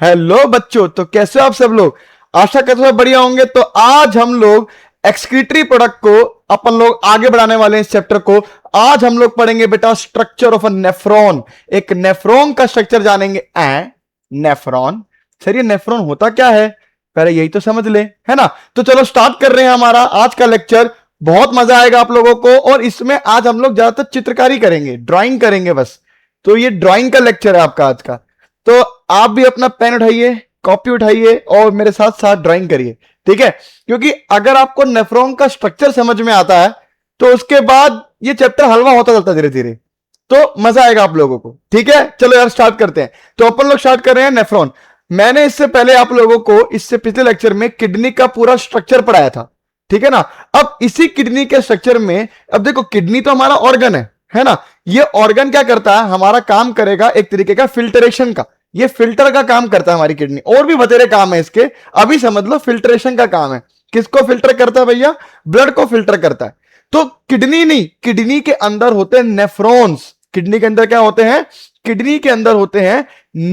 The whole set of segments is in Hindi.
हेलो बच्चों, तो कैसे हो आप सब लोग। आशा करते हो बढ़िया होंगे। तो आज हम लोग एक्सक्रीटरी प्रोडक्ट को अपन लोग आगे बढ़ाने वाले हैं इस चैप्टर को। आज हम लोग पढ़ेंगे बेटा स्ट्रक्चर ऑफ अ नेफ्रॉन। एक नेफ्रॉन का स्ट्रक्चर जानेंगे। नेफ्रॉन, सर ये नेफ्रॉन होता क्या है, पहले यही तो समझ ले, है ना। तो चलो स्टार्ट कर रहे हैं हमारा आज का लेक्चर। बहुत मजा आएगा आप लोगों को। और इसमें आज हम लोग ज्यादातर चित्रकारी करेंगे, ड्राइंग करेंगे बस। तो ये ड्राइंग का लेक्चर है आपका आज का। तो आप भी अपना पेन उठाइए, कॉपी उठाइए और मेरे साथ साथ ड्राइंग करिए, ठीक है। क्योंकि अगर आपको नेफ्रॉन का स्ट्रक्चर समझ में आता है तो उसके बाद ये चैप्टर हलवा होता चलता धीरे धीरे, तो मजा आएगा आप लोगों को, ठीक है। चलो यार स्टार्ट करते हैं। तो अपन लोग स्टार्ट कर रहे हैं नेफ्रॉन। मैंने इससे पहले आप लोगों को इससे पिछले लेक्चर में किडनी का पूरा स्ट्रक्चर पढ़ाया था, ठीक है ना। अब इसी किडनी के स्ट्रक्चर में, अब देखो किडनी तो हमारा ऑर्गन है ना। ये ऑर्गन क्या करता है, हमारा काम करेगा एक तरीके का फिल्ट्रेशन का। ये फिल्टर का काम करता है हमारी किडनी। और भी बतेरे काम है इसके, अभी समझ लो फिल्ट्रेशन का काम है। किसको फिल्टर करता है भैया, ब्लड को फिल्टर करता है। तो किडनी नहीं, किडनी के अंदर होते हैं नेफ्रॉन्स। किडनी के अंदर क्या होते हैं, किडनी के अंदर होते हैं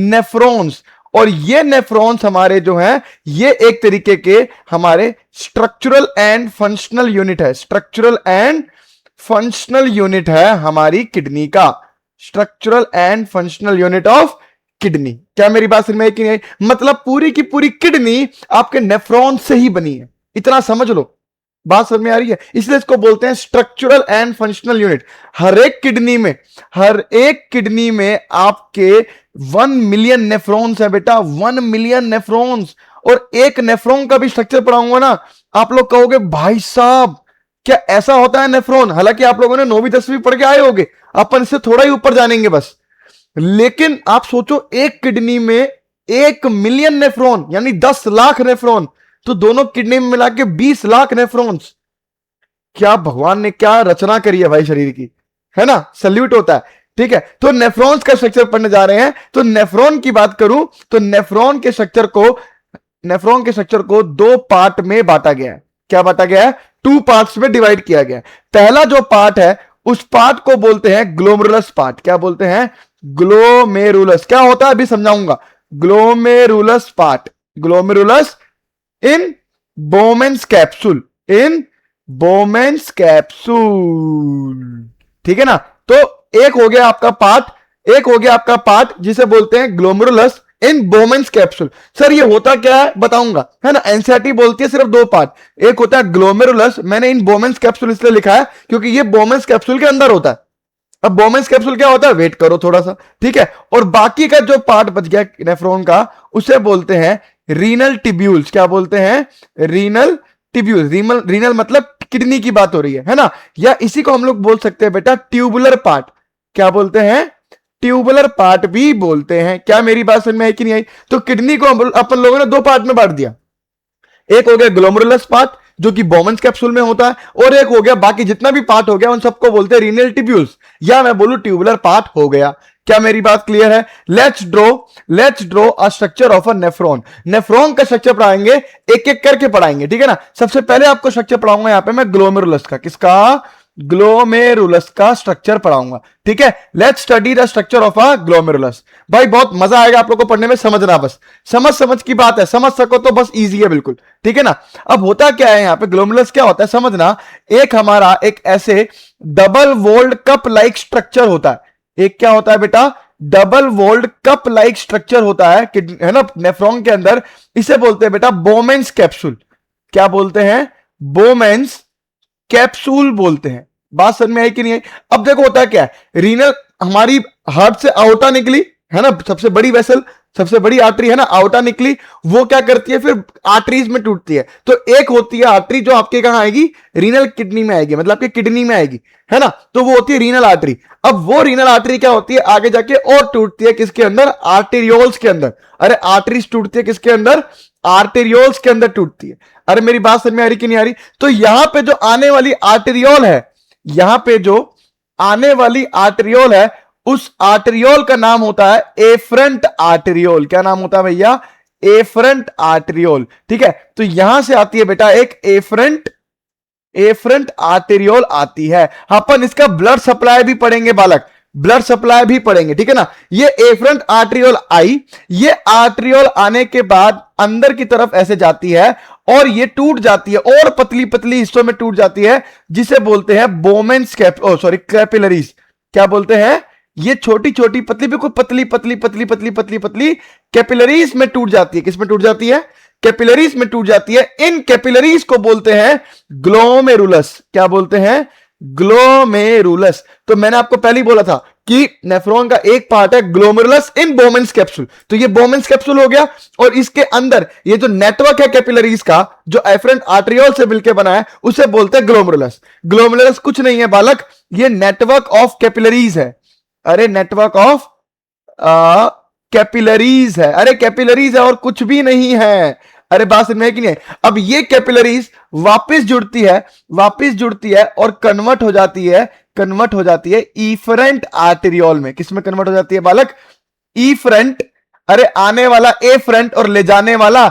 नेफ्रॉन्स। और ये नेफ्रॉन्स हमारे जो हैं, ये एक तरीके के हमारे स्ट्रक्चरल एंड फंक्शनल यूनिट है। स्ट्रक्चरल एंड फंक्शनल यूनिट है हमारी किडनी का। Structural and functional unit of kidney. क्या मेरी बात समझ में आई कि नहीं। मतलब पूरी की पूरी किडनी आपके नेफ्रॉन से ही बनी है, इतना समझ लो। बात समझ में आ रही है। इसलिए इसको बोलते हैं स्ट्रक्चरल एंड फंक्शनल यूनिट। हर एक किडनी में आपके 1 मिलियन नेफ्रॉन्स है बेटा, 1 मिलियन नेफ्रॉन्स। और एक नेफ्रॉन का भी स्ट्रक्चर पढ़ाऊंगा ना, आप लोग कहोगे भाई साहब क्या ऐसा होता है नेफ्रॉन। हालांकि आप लोगों ने 9वीं 10वीं पढ़ के आए होगे, अपन इससे थोड़ा ही ऊपर जानेंगे बस। लेकिन आप सोचो एक किडनी में 1 मिलियन नेफ्रॉन यानी 10 लाख नेफ्रॉन। तो दोनों किडनी में मिला के 20 लाख नेफ्रॉन्स। क्या भगवान ने क्या रचना करी है भाई शरीर की, है ना। सल्यूट होता है, ठीक है। तो नेफ्रॉन्स का स्ट्रक्चर पढ़ने जा रहे हैं। तो नेफ्रॉन की बात करूं तो नेफ्रॉन के स्ट्रक्चर को 2 पार्ट में बांटा गया है। क्या बांटा गया है, 2 पार्ट्स में डिवाइड किया गया है। पहला जो पार्ट है उस पार्ट को बोलते हैं ग्लोमेरुलस पार्ट। क्या बोलते हैं, ग्लोमेरुलस। क्या होता है अभी समझाऊंगा। ग्लोमेरुलस पार्ट, ग्लोमेरुलस इन बोमेन्स कैप्सूल, इन बोमेन्स कैप्सूल, ठीक है ना। तो एक हो गया आपका पार्ट जिसे बोलते हैं ग्लोमेरुलस इन बोमेन्स कैप्सूल। सर ये होता क्या है बताऊंगा, है ना। एनसीईआरटी बोलती है सिर्फ 2 पार्ट। एक होता है ग्लोमेरुलस, मैंने इन बोमेन्स कैप्सूल इसलिए लिखा है क्योंकि ये बोमेन्स कैप्सूल के अंदर होता है। अब बोमेन्स कैप्सूल क्या होता है, वेट करो थोड़ा सा, ठीक है। और बाकी का जो पार्ट बच गया नेफ्रॉन का, उसे बोलते हैं रीनल टिब्यूल्स। क्या बोलते हैं, रीनल टिब्यूल्स। रीनल मतलब किडनी की बात हो रही है ना। या इसी को हम लोग बोल सकते हैं बेटा ट्यूबुलर पार्ट। क्या बोलते हैं, ट्यूबुलर पार्ट भी बोलते हैं। क्या मेरी बात समझ में आई कि नहीं आई। तो किडनी को अपन लोगों ने 2 पार्ट में बांट दिया। एक हो गया ग्लोमेरुलस पार्ट जो कि बोमेन्स कैप्सूल में होता है, और एक हो गया बाकी जितना भी पार्ट हो गया उन सबको बोलते हैं रीनल टिब्यूल्स, या मैं बोलूं ट्यूबुलर पार्ट हो गया। क्या मेरी बात क्लियर है। Let's draw a structure of a nephron. Nephron का स्ट्रक्चर पढ़ाएंगे, एक एक करके पढ़ाएंगे, ठीक है ना। सबसे पहले आपको स्ट्रक्चर पढ़ाऊंगा यहां पे मैं ग्लोमेरुलस का। किसका, ग्लोमेरुलस का स्ट्रक्चर पढ़ाऊंगा, ठीक है। Let's study the structure of a glomerulus. भाई बहुत मजा आएगा आप लोग को पढ़ने में, समझना बस, समझ की बात है, समझ सको तो बस इजी है बिल्कुल, ठीक है ना। अब होता क्या है यहां पे, ग्लोमेरुलस क्या होता है समझना। एक हमारा एक ऐसे double walled cup like structure होता है। एक क्या होता है बेटा, double walled cup like structure होता है ना नेफ्रॉन के अंदर। इसे बोलते हैं बेटा बोमेन्स कैप्सूल। क्या बोलते हैं, बोमेन्स कैप्सूल बोलते हैं। बात समझ में आई कि नहीं आई। अब देखो होता क्या है, रीनल हमारी हार्ट से आउटा निकली, है ना, सबसे बड़ी वेसल, सबसे बड़ी आर्टरी है ना, आउटा निकली। वो क्या करती है फिर आर्टरीज में टूटती है। तो एक होती है आर्टरी जो आपके कहां आएगी, रीनल किडनी में आएगी, मतलब आपके किडनी में आएगी, है ना। तो वो होती है रीनल आर्टरी। अब वो रीनल आर्टरी क्या होती है आगे जाके और टूटती है किसके अंदर, आर्टेरियोल्स के अंदर। अरे आर्टरीज टूटती है किसके अंदर, आर्टेरियोल्स के अंदर टूटती है। अरे मेरी बात समझ में आ रही कि नहीं आ रही। तो यहां पे जो आने वाली आर्टेरियोल है, यहां पे जो आने वाली आर्टेरियोल है, उस आर्टेरियोल का नाम होता है एफरंट आर्टेरियोल। क्या नाम होता है भैया, एफरंट आर्टेरियोल, ठीक है। तो यहां से आती है बेटा एक एफरंट आर्टेरियोल आती है। अपन इसका ब्लड सप्लाई भी पढ़ेंगे बालक। ब्लड सप्लाई भी पढ़ेंगे, ठीक है ना। ये एफरेंट आर्टरियोल आई, ये आर्टरियोल आने के बाद अंदर की तरफ ऐसे जाती है और ये टूट जाती है और पतली पतली हिस्सों में टूट जाती है, जिसे बोलते हैं बोमेन्स कैपिलरीज। क्या बोलते हैं? ये छोटी छोटी पतली, बिल्कुल पतली पतली पतली पतली पतली पतली कैपिलरीज में टूट जाती है। किस में टूट जाती है? कैपिलरीज में टूट जाती है। इन कैपिलरीज को बोलते हैं ग्लोमेरुलस। क्या बोलते हैं? ग्लोमेरुलस। तो मैंने आपको पहले ही बोला था कि नेफ्रॉन का एक पार्ट है ग्लोमेरुलस इन बोमेन्स कैप्सूल। तो ये बोमेन्स कैप्सूल हो गया और इसके अंदर ये जो नेटवर्क है कैपिलरीज का, जो एफरेंट आर्टरियोल से मिलकर बना है, उसे बोलते हैं ग्लोमेरुलस। ग्लोमेरुलस कुछ नहीं है बालक, ये नेटवर्क ऑफ कैपिलरीज है। अरे नेटवर्क ऑफ कैपिलरीज है। अरे कैपिलरीज है और कुछ भी नहीं है। अरे बात समझ में है कि नहीं? अब ये कैपिलरीज वापस जुड़ती है और कन्वर्ट हो जाती है इफरेंट आर्टेरियोल में। किसमें कन्वर्ट हो जाती है बालक? इफरेंट। अरे आने वाला एफरेंट और ले जाने वाला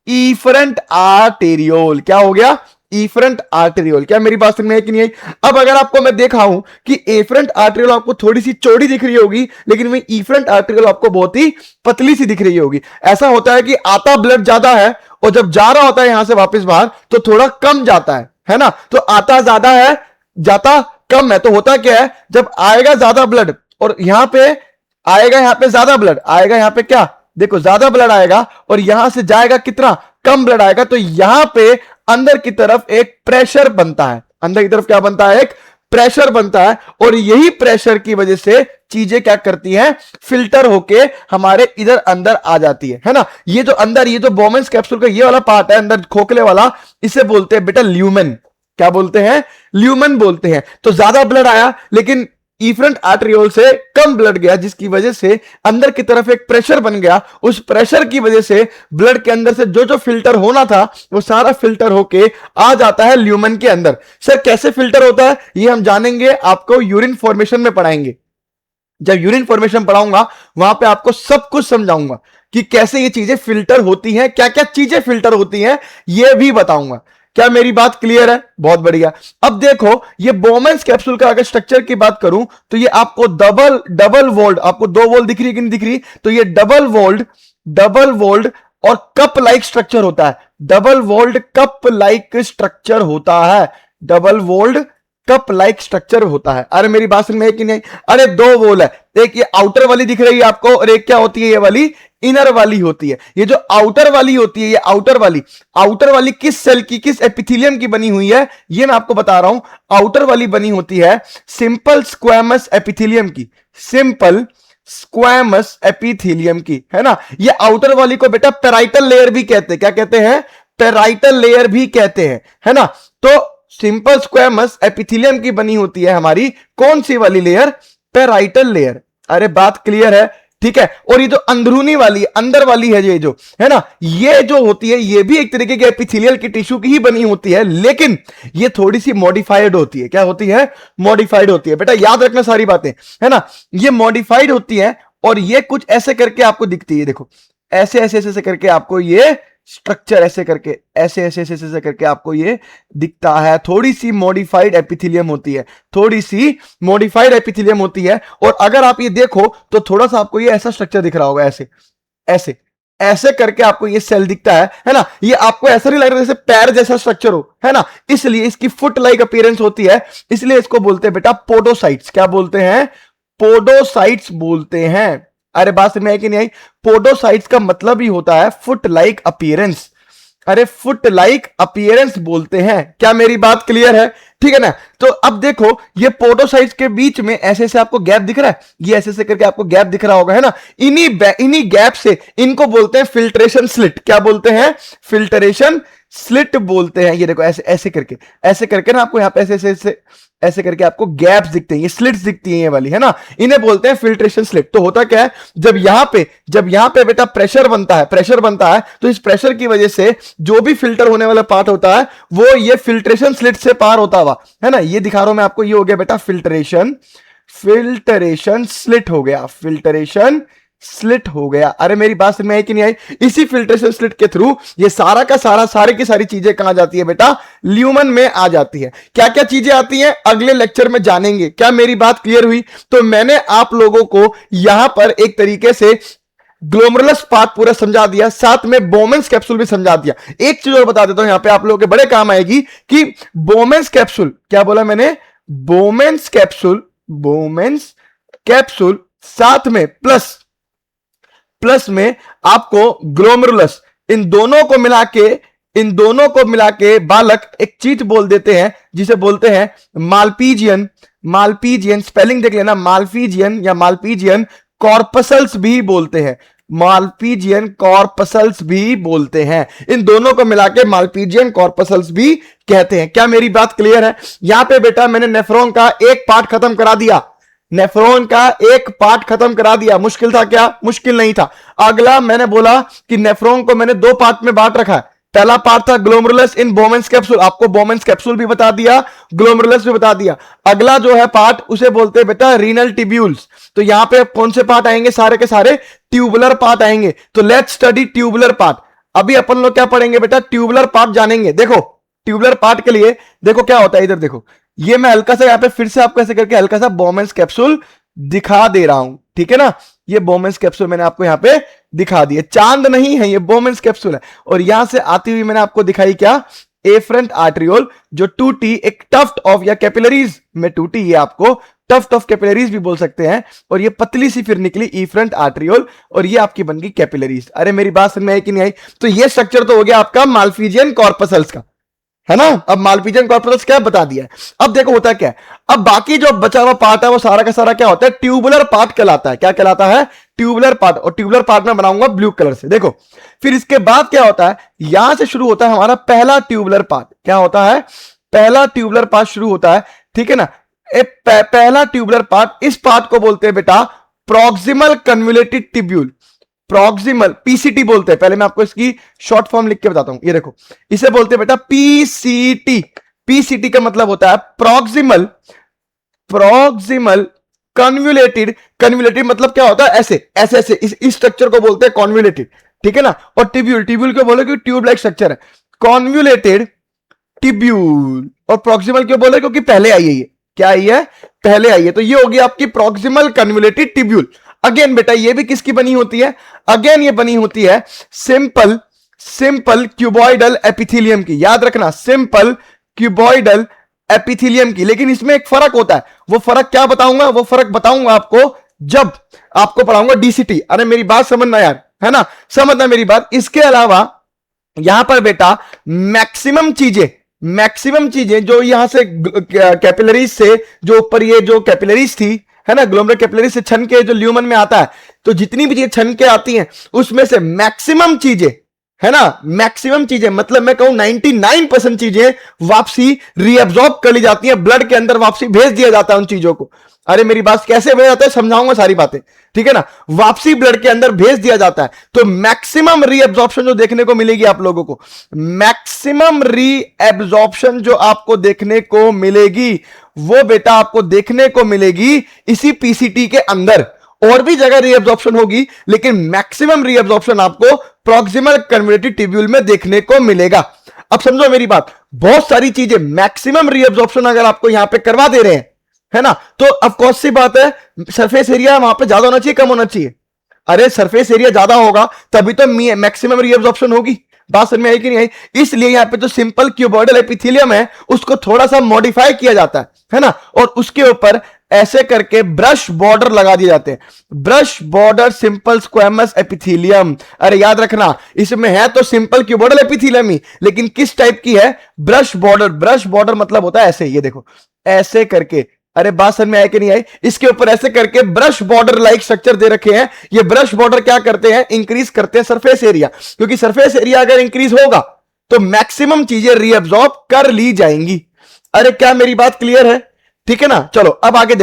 इफरेंट आर्टेरियोल। क्या हो गया? Efferent arteriole. क्या मेरी बात समझ में है कि नहीं आई? अब अगर आपको मैं दिखाऊं कि एफरेंट आर्टेरियोल आपको थोड़ी सी चौड़ी दिख रही होगी, लेकिन वही इफरेंट आर्टेरियोल आपको बहुत ही पतली सी दिख रही होगी। ऐसा होता है कि आता ब्लड ज्यादा है और जब जा रहा होता है यहां से वापस बाहर तो थोड़ा कम जाता है ना। तो आता ज्यादा है, जाता कम है। तो होता क्या है, जब आएगा ज्यादा ब्लड और यहां पे आएगा, यहां पे ज्यादा ब्लड आएगा, यहां पे क्या देखो ज्यादा ब्लड आएगा और यहां से जाएगा कितना? कम ब्लड आएगा। तो यहां पे अंदर की तरफ एक प्रेशर बनता है। अंदर की तरफ क्या बनता है? एक प्रेशर बनता है और यही प्रेशर की वजह से चीजें क्या करती हैं? फिल्टर होके हमारे इधर अंदर आ जाती है ना। ये जो अंदर, ये जो बोमेन्स कैप्सूल का ये वाला पार्ट है अंदर खोखले वाला, इसे बोलते हैं बेटा ल्यूमेन। क्या बोलते हैं? ल्यूमेन बोलते हैं। तो ज्यादा ब्लड आया लेकिन इफरेंट आर्टरियोल से कम ब्लड गया, जिसकी वजह से अंदर की तरफ एक प्रेशर बन गया। उस प्रेशर की वजह से ब्लड के अंदर से जो जो फिल्टर होना था वो सारा फिल्टर होके आ जाता है ल्यूमेन के अंदर। सर कैसे फिल्टर होता है ये हम जानेंगे, आपको यूरिन फॉर्मेशन में पढ़ाएंगे। जब यूरिन फॉर्मेशन पढ़ाऊंगा वहां पे आपको सब कुछ समझाऊंगा कि कैसे ये चीजें फिल्टर होती हैं, क्या क्या चीजें फिल्टर होती हैं ये भी बताऊंगा। क्या मेरी बात क्लियर है? बहुत बढ़िया। अब देखो ये बोमेन्स कैप्सूल का अगर स्ट्रक्चर की बात करूं तो ये आपको डबल वोल्ड, आपको 2 वोल्ट दिख रही है कि नहीं दिख रही? तो ये डबल वोल्ड और कप लाइक स्ट्रक्चर होता है। Double world cup like structure होता है। Double world cup like structure होता है। अरे मेरी बात समझ में है कि नहीं? अरे 2 वोल है, एक ये आउटर वाली दिख रही है आपको और एक क्या होती है? ये वाली इनर वाली होती है। ये जो आउटर वाली होती है, ये आउटर वाली किस सेल की, किस एपिथेलियम की बनी हुई है ये मैं आपको बता रहा हूं। आउटर वाली बनी होती है सिंपल स्क्वैमस एपिथेलियम की। सिंपल स्क्वैमस एपिथेलियम की, है ना। ये आउटर वाली को बेटा पेराइटल लेयर भी कहते हैं। क्या कहते हैं? पेराइटल लेयर भी कहते हैं, है ना। तो सिंपल स्क्वैमस एपिथेलियम की बनी होती है हमारी कौन सी वाली लेयर? Parietal layer. अरे बात क्लियर है? ठीक है। और ये जो अंदरूनी वाली, अंदर वाली है, ये जो है ना, ये जो होती है ये भी एक तरीके की एपिथेलियल की टिश्यू की ही बनी होती है, लेकिन ये थोड़ी सी मॉडिफाइड होती है। क्या होती है? मॉडिफाइड होती है। बेटा याद रखना सारी बातें, है ना। ये मॉडिफाइड होती है और ये कुछ ऐसे करके आपको दिखती है। देखो ऐसे ऐसे ऐसे करके आपको ये स्ट्रक्चर ऐसे करके ऐसे करके आपको ये दिखता है। थोड़ी सी मॉडिफाइड एपिथेलियम होती है, थोड़ी सी मॉडिफाइड एपिथेलियम होती है। और अगर आप ये देखो तो थोड़ा सा आपको ये ऐसा स्ट्रक्चर दिख रहा होगा, ऐसे ऐसे ऐसे करके आपको ये सेल दिखता है ना। ये आपको ऐसा नहीं लग रहा जैसे पैर जैसा स्ट्रक्चर हो, है ना। इसलिए इसकी फुट लाइक अपीयरेंस होती है, इसलिए इसको बोलते हैं बेटा पोडोसाइट्स। क्या बोलते हैं? पोडोसाइट्स बोलते हैं। अरे बात समझ में आई कि नहीं आई? पोडोसाइट्स का मतलब ही होता है फुट लाइक अपीयरेंस। अरे फुट लाइक अपीयरेंस बोलते हैं। क्या मेरी बात क्लियर है? ठीक है ना। तो अब देखो ये पोडोसाइट्स के बीच में ऐसे ऐसे आपको गैप दिख रहा है, ये ऐसे ऐसे करके आपको गैप दिख रहा होगा, है ना। इन्हीं गैप से इनको बोलते हैं फिल्ट्रेशन स्लिट। क्या बोलते हैं? फिल्ट्रेशन स्लिट बोलते हैं। ये देखो ऐसे करके ना आपको यहां पे ऐसे करके आपको गैप्स दिखते हैं, ये स्लिट्स दिखती हैं ये वाली, है ना। इन्हें बोलते हैं फिल्ट्रेशन स्लिट। तो होता क्या है, जब यहां पे बेटा प्रेशर बनता है तो इस प्रेशर की वजह से जो भी फिल्टर होने वाला पार्ट होता है वो ये फिल्ट्रेशन स्लिट से पार होता हुआ, है ना। ये दिखा रहा हूं मैं आपको, ये हो गया बेटा फिल्ट्रेशन स्लिट हो गया, फिल्ट्रेशन स्लिट हो गया। अरे मेरी बात समझ में आई कि नहीं आई? इसी फिल्ट्रेशन स्लिट के थ्रू ये सारा का सारा सारे की सारी चीजें कहां जाती है बेटा? ल्यूमन में आ जाती है। क्या क्या चीजें आती हैं अगले लेक्चर में जानेंगे। क्या मेरी बात क्लियर हुई? तो मैंने आप लोगों को यहां पर एक तरीके से ग्लोमेरुलस पार्ट पूरा समझा दिया, साथ में बोमेंस कैप्सूल भी समझा दिया। एक चीज और बता देता हूं यहां पे आप लोगों के बड़े काम आएगी कि बोमेंस कैप्सूल, क्या बोला मैंने? बोमेंस कैप्सूल साथ में प्लस में आपको ग्लोमेरुलस, इन दोनों को मिला के बालक एक चीज बोल देते हैं जिसे बोलते हैं मालपीजियन स्पेलिंग देख लेना, मालपीजियन या मालपीजियन कॉर्पसल्स भी बोलते हैं, मालपीजियन कॉर्पसल्स भी बोलते हैं। इन दोनों को मिला के मालपीजियन कॉर्पसल्स भी कहते हैं। क्या मेरी बात क्लियर है? यहां पे बेटा मैंने नेफ्रॉन का एक पार्ट खत्म करा दिया, मुश्किल था क्या? मुश्किल नहीं था। अगला मैंने बोला कि नेफ्रॉन को मैंने दो पार्ट में बांट रखा है। पहला पार्ट था ग्लोमेरुलस इन बोमेंस कैप्सूल, आपको बोमेंस कैप्सूल भी बता दिया, ग्लोमेरुलस भी बता दिया। अगला जो है पार्ट उसे बोलते हैं बेटा रीनल ट्यूब्यूल्स। तो यहां पे कौन से पार्ट आएंगे? सारे के सारे ट्यूबुलर पार्ट आएंगे। तो लेट्स स्टडी ट्यूबुलर पार्ट। अभी अपन लोग क्या पढ़ेंगे बेटा? ट्यूबुलर पार्ट जानेंगे। देखो ट्यूबुलर पार्ट के लिए देखो क्या होता है, इधर देखो, ये मैं हल्का सा यहां पे फिर से आपको ऐसे करके हल्का सा बोमेंस कैप्सूल दिखा दे रहा हूं, ठीक है ना? ये बोमेंस कैप्सूल मैंने आपको यहां पे दिखा दिया, चांद नहीं है, ये बोमेंस कैप्सूल है। और यहां से आती हुई मैंने आपको दिखाई क्या? एफरेंट आर्टरियोल जो टूटी, एक टफ्ट ऑफ या कैपिलरीज में टूटी, ये आपको टफ्ट ऑफ कैपिलरीज भी बोल सकते हैं। और ये पतली सी फिर निकली इफरेंट आर्टरियोल, और ये आपकी बन गई कैपिलरीज। अरे मेरी बात समझ में आई कि नहीं आई? तो ये स्ट्रक्चर तो हो गया आपका मालपीजियन कॉर्पसल्स का, है ना? अब मालपीजियन कॉर्पसल्स क्या बता दिया है। अब देखो होता क्या है, अब बाकी जो बचा हुआ पार्ट है वो सारा का सारा क्या होता है? ट्यूबुलर पार्ट कहलाता है। क्या कहलाता है? Tubular part. और ट्यूबुलर पार्ट में बनाऊंगा ब्लू कलर से। देखो फिर इसके बाद क्या होता है, यहां से शुरू होता है हमारा पहला ट्यूबुलर पार्ट। क्या होता है? पहला ट्यूबुलर पार्ट शुरू होता है, ठीक है ना? पहला ट्यूबुलर पार्ट, इस पार्ट को बोलते हैं बेटा proximal convoluted tubule, proximal, PCT बोलते हैं। पहले मैं आपको इसकी शॉर्ट फॉर्म लिख के बताता हूं, ये देखो, इसे बोलते हैं बेटा पीसीटी। पीसीटी का मतलब होता है प्रॉक्सिमल कन्वोल्यूटेड। कन्वोल्यूटेड मतलब क्या होता है? ऐसे ऐसे ऐसे, इस स्ट्रक्चर को बोलते हैं कन्वोल्यूटेड, ठीक है ना? और ट्यूब्यूल क्यों बोले? क्योंकि ट्यूब लाइक स्ट्रक्चर है, कन्वोल्यूटेड ट्यूब्यूल। और प्रॉक्सिमल क्यों बोले? क्योंकि पहले आई है, ये क्या आई है? पहले आई है। तो ये होगी आपकी प्रॉक्सिमल कन्वोल्यूटेड ट्यूब्यूल। अगेन बेटा ये भी किसकी बनी होती है? अगेन ये बनी होती है सिंपल क्यूबॉइडल एपिथेलियम की। याद रखना, सिंपल क्यूबॉइडल एपिथेलियम की। लेकिन इसमें एक फर्क होता है, वो फर्क क्या बताऊंगा? वो फर्क बताऊंगा आपको जब आपको पढ़ाऊंगा डीसीटी। अरे मेरी बात समझना यार, है ना? समझना मेरी बात। इसके अलावा यहां पर बेटा मैक्सिमम चीजें जो यहां से कैपिलरीज से जो ऊपर ये जो कैपिलरीज थी, है ना, ग्लोमेरुलर कैपिलरी से छन के जो ल्यूमन में आता है, तो जितनी भी चीजें छन के आती हैं उसमें से मैक्सिमम चीजें, है ना, मैक्सिमम चीजें मतलब मैं कहूं 99% चीजें वापसी रीअब्सॉर्ब कर ली जाती हैं, ब्लड के अंदर वापसी भेज दिया जाता है उन चीजों को। अरे मेरी बात कैसे भेजा जाता है समझाऊंगा सारी बातें, ठीक है ना? वापसी ब्लड के अंदर भेज दिया जाता है। तो मैक्सिमम रीअब्सॉर्प्शन जो देखने को मिलेगी आप लोगों को, मैक्सिमम रीअब्सॉर्प्शन जो आपको देखने को मिलेगी, वो बेटा आपको देखने को मिलेगी इसी पीसीटी के अंदर। और भी जगह रीअब्सॉर्प्शन होगी, लेकिन मैक्सिमम रीअब्सॉर्प्शन आपको प्रॉक्सिमल कन्वोल्यूटेड ट्यूब्यूल में देखने को मिलेगा। अब समझो मेरी बात, बहुत सारी चीजें मैक्सिमम रीअब्सॉर्प्शन अगर आपको यहां पे करवा दे रहे हैं, है ना, तो ऑफ कोर्स सी बात है सरफेस एरिया वहां पे ज्यादा होना चाहिए, कम होना चाहिए? अरे सरफेस एरिया ज्यादा होगा तभी तो मैक्सिमम रीअब्सॉर्प्शन होगी। बात समझ में आई कि नहीं आई? इसलिए यहां पे जो सिंपल क्यूबॉइडल एपिथेलियम है उसको थोड़ा सा मॉडिफाई किया जाता है ना, और उसके ऊपर ऐसे करके ब्रश बॉर्डर लगा दिए जाते हैं, brush border simple squamous epithelium. अरे याद रखना, इसमें है तो सिंपल क्यूबॉइडल एपिथेलियम ही, लेकिन किस टाइप की है? Brush border. ब्रश बॉर्डर मतलब होता है ऐसे, ये देखो ऐसे करके। अरे बात समझ में आई कि नहीं आई? इसके ऊपर ऐसे करके ब्रश बॉर्डर लाइक स्ट्रक्चर दे रखे हैं। ये ब्रश बॉर्डर क्या करते हैं? इंक्रीज करते हैं सरफेस एरिया, क्योंकि सरफेस एरिया अगर इंक्रीज होगा तो मैक्सिमम चीजें रीअब्सॉर्ब कर ली जाएंगी। अरे क्या मेरी बात क्लियर है? ठीक है ना? चलो अब आगे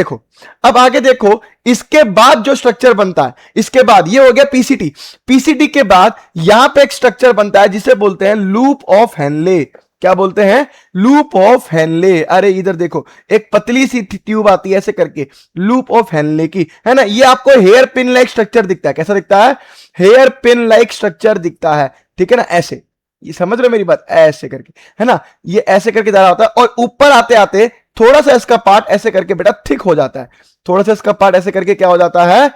देखो, इसके बाद जो स्ट्रक्चर बनता है, इसके बाद ये हो गया पीसीटी। पीसीटी के बाद यहां पे एक स्ट्रक्चर बनता है जिसे बोलते हैं लूप ऑफ हेनले। क्या बोलते हैं? Loop of Henle. अरे इधर देखो, एक पतली सी ट्यूब आती है ऐसे करके, लूप ऑफ हेनले की, है ना। ये आपको हेयर पिन लाइक स्ट्रक्चर दिखता है। कैसा दिखता है? हेयर पिन लाइक स्ट्रक्चर दिखता है, ठीक है ना, ऐसे। ये समझ रहे हो मेरी बात? ऐसे करके, है ना, ये ऐसे करके जा रहा होता है और ऊपर आते आते थोड़ा सा इसका पार्ट ऐसे करके बेटा थिक हो जाता है। थोड़ा सा इसका पार्ट ऐसे करके क्या हो जाता है?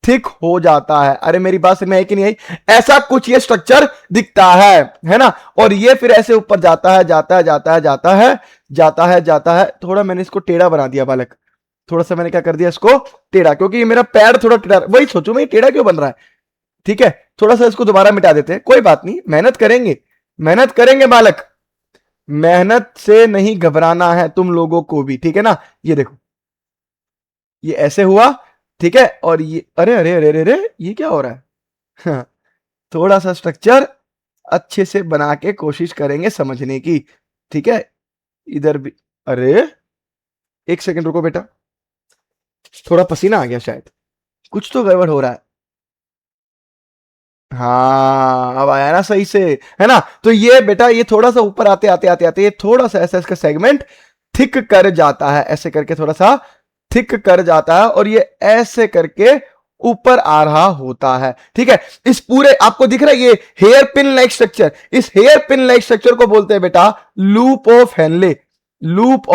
थिक हो जाता है। अरे मेरी बात समझ में आई कि नहीं आई? ऐसा कुछ ये स्ट्रक्चर दिखता है ना। और ये फिर ऐसे ऊपर जाता है, जाता है, जाता है, जाता है, जाता है, जाता है। थोड़ा मैंने इसको टेढ़ा बना दिया बालक, थोड़ा सा मैंने क्या कर दिया इसको? टेढ़ा, क्योंकि ये मेरा पैर थोड़ा टेढ़ा, वही सोचो मैं टेढ़ा क्यों बन रहा है, ठीक है। थोड़ा सा इसको दोबारा मिटा देते हैं, कोई बात नहीं, मेहनत करेंगे, मेहनत करेंगे बालक, मेहनत से नहीं घबराना है तुम लोगों को भी, ठीक है ना। ये देखो, ये ऐसे हुआ, ठीक है। और ये अरे अरे अरे अरे अरे ये क्या हो रहा है? हाँ, थोड़ा सा स्ट्रक्चर अच्छे से बना के कोशिश करेंगे समझने की, ठीक है। इधर भी, अरे एक सेकंड रुको बेटा, थोड़ा पसीना आ गया शायद, कुछ तो गड़बड़ हो रहा है। हाँ अब आया ना सही से, है ना। तो ये बेटा ये थोड़ा सा ऊपर आते आते आते आते ये थोड़ा सा ऐसा इसका सेगमेंट थिक कर जाता है, ऐसे करके थोड़ा सा थिक कर जाता है और ये ऐसे करके ऊपर आ रहा होता है, ठीक है। इस पूरे आपको दिख रहा है ये हेयर पिन लाइक स्ट्रक्चर, इस हेयर पिन लाइक स्ट्रक्चर को बोलते हैं बेटा loop of Henle, loop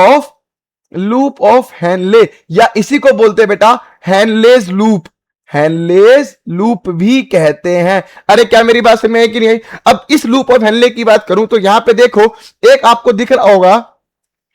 of Henle, या इसी को बोलते हैं बेटा हेनलेज लूप, हेनलेज लूप भी कहते हैं। अरे क्या मेरी बात समझ में आई कि नहीं आई? अब इस लूप ऑफ हेनले की बात करूं तो यहां पे देखो, एक आपको दिख रहा होगा,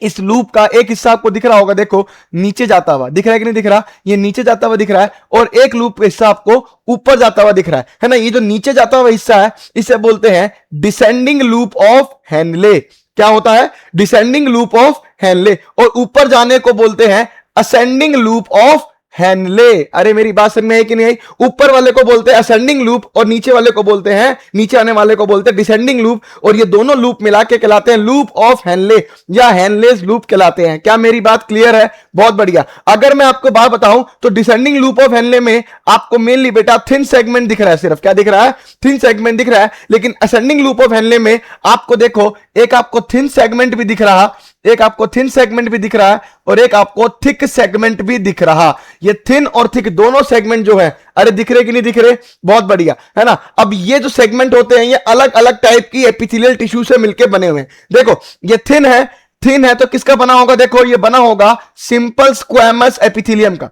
इस लूप का एक हिस्सा आपको दिख रहा होगा, देखो नीचे जाता हुआ दिख रहा है कि नहीं दिख रहा? ये नीचे जाता हुआ दिख रहा है और एक लूप का हिस्सा आपको ऊपर जाता हुआ दिख रहा है ना। ये जो नीचे जाता हुआ हिस्सा है इसे बोलते हैं डिसेंडिंग लूप ऑफ हेनले। क्या होता है? Descending loop of Henle. और ऊपर जाने को बोलते हैं असेंडिंग लूप ऑफ हेनले। अरे मेरी बात समझ में आई कि नहीं आई? ऊपर वाले को बोलते हैं असेंडिंग लूप और नीचे वाले को बोलते हैं, नीचे आने वाले को बोलते हैं डिसेंडिंग लूप, और ये दोनों लूप मिला के कहलाते हैं लूप ऑफ हेनले या हेनलेज लूप कहलाते हैं। क्या मेरी बात क्लियर है? बहुत बढ़िया। अगर मैं आपको बात बताऊं तो डिसेंडिंग लूप ऑफ हेनले में आपको मेनली बेटा थिन सेगमेंट दिख रहा है, सिर्फ क्या दिख रहा है? थिन सेगमेंट दिख रहा है। लेकिन असेंडिंग लूप ऑफ हेनले में आपको देखो, एक आपको थिन सेगमेंट भी दिख रहा, एक आपको थिन सेगमेंट भी दिख रहा है और एक आपको थिक सेगमेंट भी दिख रहा। ये थिन और थिक दोनों सेगमेंट जो है, अरे दिख रहे कि नहीं दिख रहे? बहुत बढ़िया, है ना। अब ये जो सेगमेंट होते हैं ये अलग अलग टाइप की एपिथेलियल टिश्यू से मिलकर बने हुए हैं। देखो ये थिन है, थिन है तो किसका बना होगा? देखो ये बना होगा सिंपल स्क्वैमस एपिथेलियम का,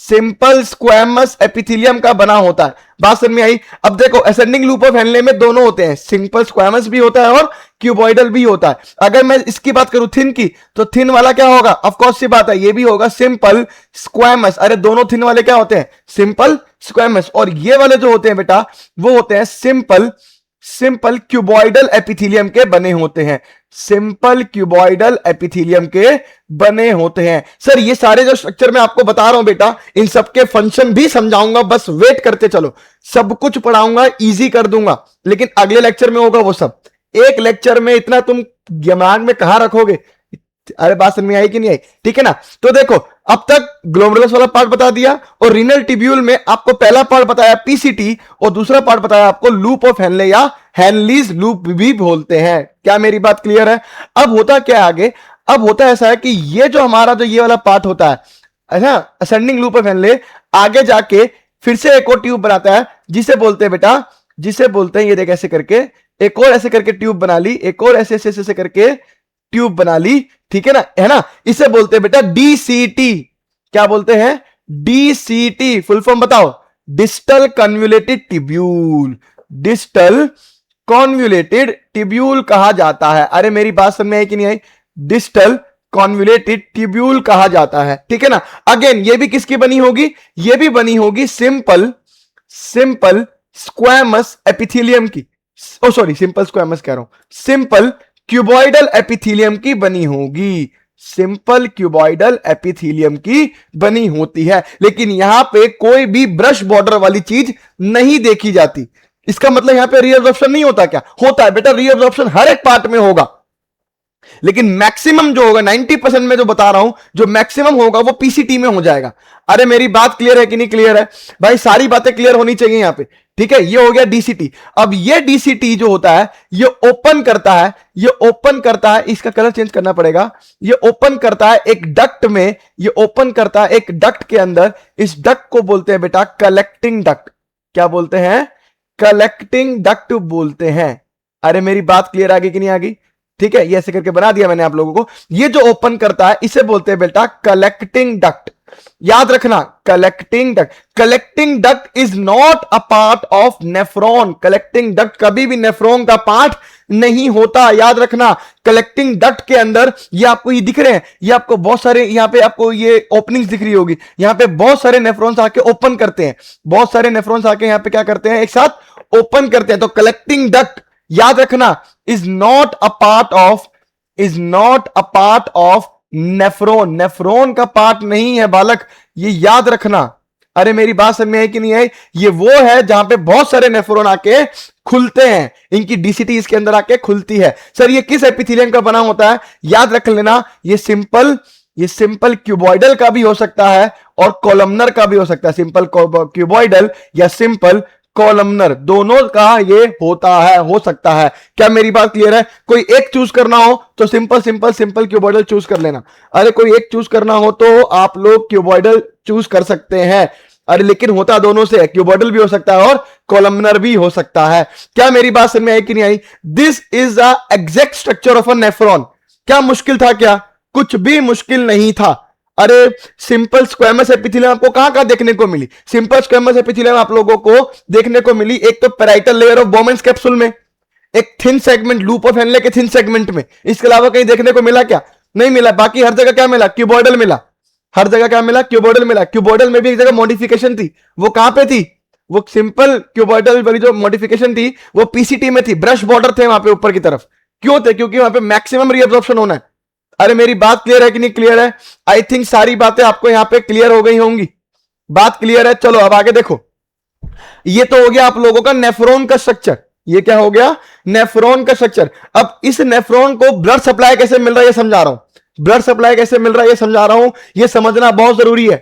सिंपल स्क्वैमस एपिथेलियम का बना होता है। बात समझ में आई? अब देखो असेंडिंग लूप ऑफ हेनले में दोनों होते हैं, सिंपल स्क्वैमस भी होता है और क्यूबॉइडल भी होता है। अगर मैं इसकी बात करूं थिन की, तो थिन वाला क्या होगा? ऑफ कोर्स सी बात है, ये भी होगा सिंपल स्क्वैमस। अरे दोनों थिन वाले क्या होते हैं? Simple squamous. और ये वाले जो होते हैं बेटा वो होते हैं सिंपल क्यूबॉइडल एपिथेलियम के बने होते हैं, सिंपल क्यूबॉइडल एपिथेलियम के बने होते हैं। सर ये सारे जो स्ट्रक्चर मैं आपको बता रहा हूं बेटा, इन सबके फंक्शन भी समझाऊंगा, बस वेट करते चलो, सब कुछ पढ़ाऊंगा, इजी कर दूंगा, लेकिन अगले लेक्चर में होगा वो सब। एक लेक्चर में इतना तुम दिमाग में कहां रखोगे? अरे बात समझ में आई कि नहीं आई? ठीक है ना। तो देखो अब तक ग्लोमेरुलस वाला पार्ट बता दिया और रीनल ट्यूब्यूल में आपको पहला पार्ट बताया पीसीटी और दूसरा पार्ट बताया आपको लूप ऑफ हेनले या हेनलीज लूप भी बोलते हैं। क्या मेरी बात क्लियर है? अब होता क्या है आगे? अब होता ऐसा है कि ये जो हमारा जो ये वाला पार्ट होता है, अच्छा असेंडिंग लूप ऑफ हेनले, आगे जाके फिर से एक और ट्यूब बनाता है जिसे बोलते हैं बेटा, जिसे बोलते हैं, ये देख ऐसे करके एक और ऐसे करके ट्यूब बना ली, एक और ऐसे ऐसे ऐसे करके ट्यूब बना ली, ठीक है ना, है ना। इसे बोलते हैं बेटा डीसीटी। क्या बोलते हैं? डीसीटी। फुल फॉर्म बताओ? Distal convoluted tubule, distal convoluted tubule कहा जाता है। अरे मेरी बात समझ में आई कि नहीं आई? डिस्टल कॉन्वोल्यूटेड ट्यूब्यूल कहा जाता है, ठीक है ना। अगेन ये भी किसकी बनी होगी? ये भी बनी होगी सिंपल स्क्वैमस एपिथेलियम की, ओ सॉरी सिंपल स्क्वैमस कह रहा हूं, सिंपल क्यूबॉइडल एपिथेलियम की बनी होगी, सिंपल क्यूबॉइडल एपिथेलियम की बनी होती है। लेकिन यहां पे कोई भी ब्रश बॉर्डर वाली चीज नहीं देखी जाती। इसका मतलब यहां पे रीअब्जॉर्प्शन नहीं होता? क्या होता है बेटा? रीअब्जॉर्प्शन हर एक पार्ट में होगा, लेकिन मैक्सिमम जो होगा 90% में जो बता रहा हूं, जो मैक्सिमम होगा वो पीसीटी में हो जाएगा। अरे मेरी बात क्लियर है कि नहीं क्लियर है भाई? सारी बातें क्लियर होनी चाहिए यहां पे, ठीक है। ये हो गया डीसीटी। अब ये डीसीटी जो होता है ये ओपन करता है, ये ओपन करता है, इसका कलर चेंज करना पड़ेगा। ये ओपन करता है एक डक्ट में, ये ओपन करता है एक डक्ट के अंदर। इस डक्ट को बोलते हैं बेटा कलेक्टिंग डक्ट। क्या बोलते हैं? कलेक्टिंग डक्ट बोलते हैं। अरे मेरी बात क्लियर आ गई कि नहीं आ गई? ठीक है, ये ऐसे करके बना दिया मैंने आप लोगों को। ये जो ओपन करता है इसे बोलते हैं बेटा कलेक्टिंग डक्ट। याद रखना, collecting duct. Collecting duct is not a part of nephron. Collecting duct कभी भी नेफ्रॉन का पार्ट नहीं होता, याद रखना। कलेक्टिंग डक्ट के अंदर ये आपको ये दिख रहे हैं, ये आपको बहुत सारे यहां पे आपको ये ओपनिंग्स दिख रही होगी, यहां पे बहुत सारे नेफ्रॉन्स आके ओपन करते हैं, बहुत सारे नेफ्रॉन्स आके यहां पे क्या करते हैं, एक साथ ओपन करते हैं। तो कलेक्टिंग डक्ट याद रखना is not a part of nephron. Nephron का पार्ट नहीं है बालक, ये याद रखना। अरे मेरी बात समझ में आई कि नहीं आई? ये वो है जहां पे बहुत सारे नेफ्रॉन आके खुलते हैं, इनकी डीसीटी इसके अंदर आके खुलती है। सर ये किस एपिथेलियम का बना होता है? याद रख लेना, ये सिंपल क्यूबॉइडल का भी हो सकता है और कॉलमनर का भी हो सकता है। सिंपल क्यूबॉइडल या सिंपल कॉलमनर, दोनों का ये होता है, हो सकता है। क्या मेरी बात क्लियर है? कोई एक चूज करना हो तो सिंपल क्यूबॉइडल चूज कर लेना। अरे कोई एक चूज करना हो तो आप लोग क्यूबॉइडल चूज कर सकते हैं। अरे लेकिन होता दोनों से, क्यूबॉइडल भी हो सकता है और कॉलमनर भी हो सकता है। क्या मेरी बात समझ में आई कि नहीं आई? This is the exact structure of a nephron. क्या मुश्किल था? क्या कुछ भी मुश्किल नहीं था। अरे सिंपल स्क्वेमस एपिथेलियम आपको कहां देखने को मिली? सिंपल स्क्वेमस एपिथेलियम आप लोगों को देखने को मिली एक तो पैराइटल लेयर ऑफ बोमेंस कैप्सूल में, एक thin segment loop of Henle के थिन सेगमेंट में। इसके अलावा कहीं देखने को मिला क्या? नहीं मिला। बाकी हर जगह क्या मिला? क्यूबॉइडल मिला। हर जगह क्या मिला? क्यूबॉइडल मिला। क्यूबॉइडल में भी एक जगह मॉडिफिकेशन थी, वो कहां पे थी? वो सिंपल क्यूबॉइडल वाली जो मॉडिफिकेशन थी वो पीसीटी में थी। ब्रश बॉर्डर थे वहां पे ऊपर की तरफ। क्यों थे? क्योंकि वहां पे मैक्सिमम रीअब्जॉर्प्शन होना है। अरे मेरी बात क्लियर है कि नहीं क्लियर है? आई थिंक सारी बातें आपको यहां पे क्लियर हो गई होंगी। बात क्लियर है? चलो अब आगे देखो। ये तो हो गया आप लोगों का नेफ्रॉन का स्ट्रक्चर। ये क्या हो गया? नेफ्रॉन का स्ट्रक्चर। अब इस नेफ्रॉन को ब्लड सप्लाई कैसे मिल रहा है ये समझा रहा हूं। ब्लड सप्लाई कैसे मिल रहा है ये समझा रहा हूं, ये समझना बहुत जरूरी है।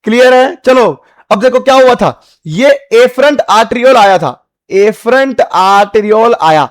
क्लियर है? चलो अब देखो क्या हुआ था। ये एफरंट आर्टरियोल आया था, एफरंट आर्टरियोल आया,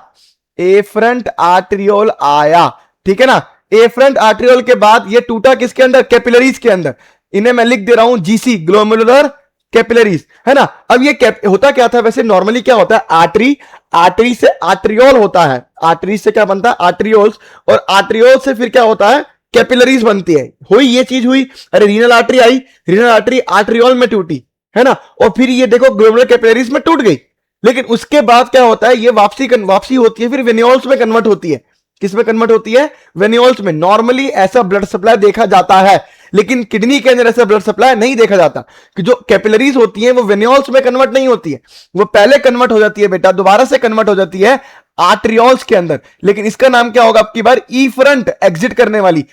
एफरंट आर्टरियोल आया, ठीक है ना। एफरंट आर्टरियोल के बाद ये टूटा किसके अंदर? कैपिलरीज के अंदर। इन्हें मैं लिख दे रहा हूं जीसी, ग्लोमेरुलर कैपिलरीज, है ना। अब ये होता क्या था वैसे? नॉर्मली क्या होता है? आर्टरी, आर्टरी से आर्टरियोल होता है, आर्टरी से क्या बनता है? आर्टरियोल्स, और आर्टरियोल से फिर क्या होता है? कैपिलरीज बनती है। हुई ये चीज हुई। अरे रीनल आर्टरी आई, रीनल आर्टरी आर्टरियोल में टूटी, है ना, और फिर ये देखो ग्लोमेरुलर कैपिलरीज में टूट गई। लेकिन उसके बाद क्या होता है? ये वापसी होती है, फिर वेन्यूल्स में कन्वर्ट होती है। किस में कन्वर्ट होती है? वेन्यूल्स में। नॉर्मली ऐसा ब्लड सप्लाई देखा जाता है, लेकिन किडनी के अंदर ऐसा ब्लड सप्लाई नहीं देखा जाता कि जो कैपिलरीज होती हैं वो वेन्यूल्स में कन्वर्ट नहीं होती है, वो पहले कन्वर्ट हो जाती है बेटा, दोबारा से कन्वर्ट हो जाती है आर्टरियोल्स के अंदर। लेकिन इसका नाम क्या होगा आपकी बार? ईफ्रंट, एग्जिट करने वाली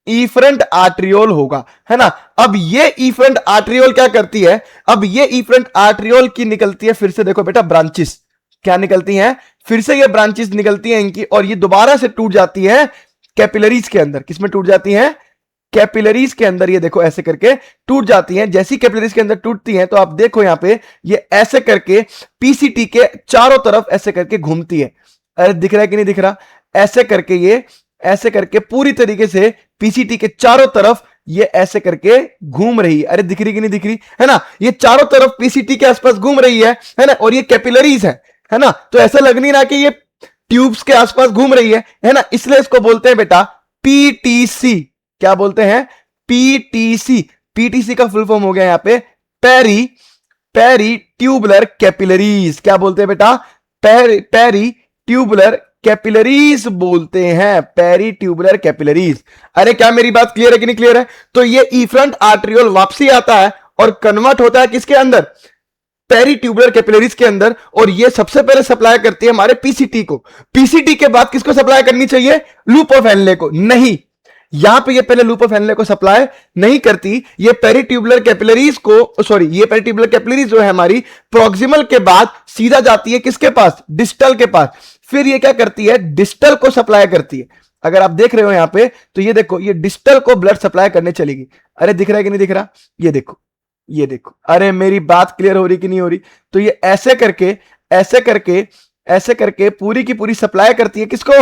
ईफ्रंट आर्टरियोल होगा, है ना। अब ये ईफ्रंट आर्टरियोल क्या करती है? अब ये ईफ्रंट आर्टरियोल की निकलती है फिर से, देखो बेटा, ब्रांचेस। क्या निकलती हैं? फिर से ये ब्रांचेस निकलती हैं इनकी, और ये दोबारा से टूट जाती है कैपिलरीज के अंदर। किसमें टूट जाती हैं? कैपिलरीज के अंदर। ये देखो ऐसे करके टूट जाती हैं। जैसी कैपिलरीज के अंदर टूटती हैं तो आप देखो यहां पे ये ऐसे करके पीसीटी के चारों तरफ ऐसे करके घूमती है। अरे दिख रहा है कि नहीं दिख रहा? ऐसे करके ये ऐसे करके पूरी तरीके से पीसीटी के चारों तरफ ये ऐसे करके घूम रही है। अरे दिख रही कि नहीं दिख रही? है ना, ये चारों तरफ पीसीटी के आसपास घूम रही है ना, और ये कैपिलरीज है ना। तो ऐसा लग नहीं रहा कि ये ट्यूब्स के आसपास घूम रही है ना। इसलिए इसको बोलते हैं बेटा पीटीसी। क्या बोलते हैं? पीटीसी। पीटीसी का फुल फॉर्म हो गया यहां पे पेरी ट्यूबुलर कैपिलरीज। क्या बोलते हैं बेटा? पेरी ट्यूबुलर कैपिलरीज बोलते हैं, पेरी ट्यूबुलर कैपिलरीज। अरे क्या मेरी बात क्लियर है कि नहीं क्लियर है? तो ये ईफ्रंट आर्टरियोल वापसी आता है और कन्वर्ट होता है किसके अंदर? पेरी ट्यूबुलर कैपिलरीज के अंदर, और ये सबसे पहले सप्लाई करती है हमारे पीसीटी को। पीसीटी के बाद किसको सप्लाई करनी चाहिए? लूप ऑफ हेनले को। नहीं, यहां पे ये पहले लूप ऑफ हेनले को सप्लाई नहीं करती, ये पेरीट्यूबुलर कैपिलरीज को, सॉरी, ये पेरीट्यूबुलर कैपिलरीज जो है हमारी प्रॉक्सिमल के बाद सीधा जाती है किसके पास? डिस्टल के पास। फिर ये क्या करती है? डिस्टल को सप्लाई करती है। अगर आप देख रहे हो यहां पे, तो ये देखो, ये डिस्टल को ब्लड सप्लाई करने चलेगी। अरे दिख रहा है कि नहीं दिख रहा? ये देखो, ये देखो, अरे मेरी बात क्लियर हो रही कि नहीं हो रही? तो ये ऐसे करके, ऐसे करके, ऐसे करके पूरी की पूरी सप्लाई करती है किसको?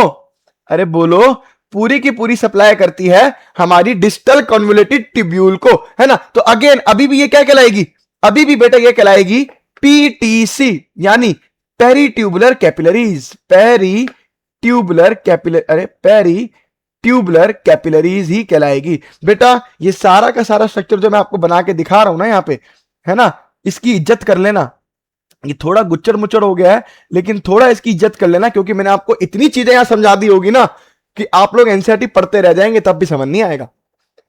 अरे बोलो, पूरी की पूरी सप्लाई करती है हमारी डिस्टल कन्वोल्यूटेड ट्यूब्यूल को, है ना। तो अगेन अभी भी ये क्या कहलाएगी? अभी भी बेटा ये कहलाएगी पीटीसी, यानी peritubular capillaries. Peritubular capillary, अरे पेरी ट्यूबुलर कैपिलरीज ही कहलाएगी बेटा। ये सारा का सारा स्ट्रक्चर जो मैं आपको बना के दिखा रहा हूं ना यहाँ पे, है ना, इसकी इज्जत कर लेना। ये थोड़ा गुच्चर मुच्चर हो गया है, लेकिन थोड़ा इसकी इज्जत कर लेना, क्योंकि मैंने आपको इतनी चीजें यहां समझा दी होगी ना कि आप लोग एनसीईआरटी पढ़ते रह जाएंगे तब भी समझ नहीं आएगा।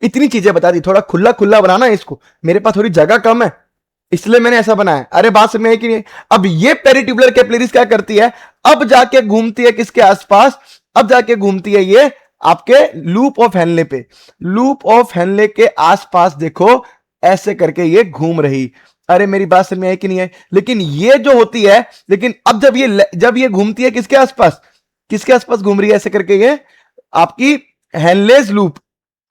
इतनी चीजें बता दी, थोड़ा खुला खुला बनाना इसको। मेरे पास थोड़ी जगह कम है, इसलिए मैंने ऐसा बनाया। अरे बात समझ में कि नहीं? अब ये पेरिट्यूबुलर कैपिलरीज क्या करती है? अब जाके घूमती है किसके आसपास? अब जाके घूमती है ये आपके लूप ऑफ हेनले पे। लूप ऑफ हेनले के आसपास देखो, ऐसे करके ये घूम रही। अरे मेरी बात समझ में है कि नहीं है? लेकिन ये जो होती है, लेकिन अब जब ये घूमती है किसके आसपास? किसके आसपास घूम रही है ऐसे करके? ये आपकी हेनलेस लूप,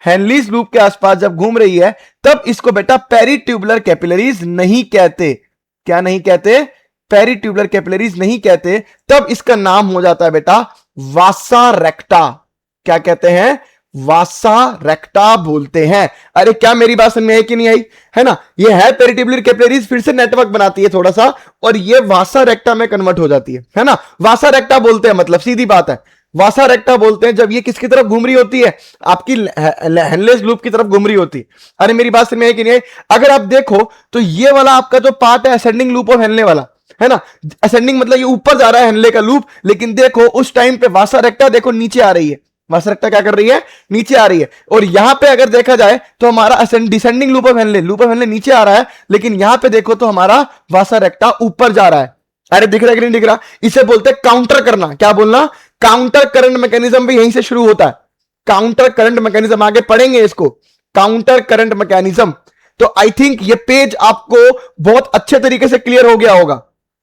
हेनलीज लूप के आसपास जब घूम रही है, तब इसको बेटा पेरिट्यूबुलर कैपिलरीज नहीं कहते। क्या नहीं कहते? पेरिट्यूबुलर कैपिलरीज नहीं कहते। तब इसका नाम हो जाता है बेटा वासा रेक्टा। क्या कहते हैं? वासा रेक्टा बोलते हैं। अरे क्या मेरी बात समझ में आई कि नहीं आई? है ना, ये है पेरिट्यूबुलर कैपिलरीज, फिर से नेटवर्क बनाती है थोड़ा सा, और ये वासा रेक्टा में कन्वर्ट हो जाती है ना। वासा रेक्टा बोलते हैं, मतलब सीधी बात है, वासा रेक्टा बोलते हैं जब ये किसकी तरफ घूम रही होती है? आपकी हेनलेस लूप की तरफ घूम रही होती है। अरे मेरी बात समझ में है कि नहीं? अगर आप देखो तो ये वाला आपका जो पार्ट है असेंडिंग लूप ऑफ हेनले वाला, है ना, असेंडिंग मतलब ये ऊपर जा रहा है हेनले का लूप, लेकिन देखो उस टाइम पे वासा रेक्टा देखो नीचे आ रही है। वासा रेक्टा क्या कर रही है? नीचे आ रही है। और यहां पे अगर देखा जाए तो हमारा डिसेंडिंग लूप ऑफ हेनले नीचे आ रहा है, लेकिन यहां पे देखो तो हमारा वासा रेक्टा ऊपर जा रहा है। अरे दिख रहा है कि नहीं दिख रहा? इसे बोलते हैं काउंटर करना। क्या बोलना? काउंटर करंट मैकेनिज्म भी यहीं से शुरू होता है। काउंटर करंट मैकेनिज्म आगे पढ़ेंगे इसको, काउंटर करंट मैकेनिज्म। तो आई थिंक ये पेज आपको बहुत अच्छे तरीके से क्लियर हो गया होगा।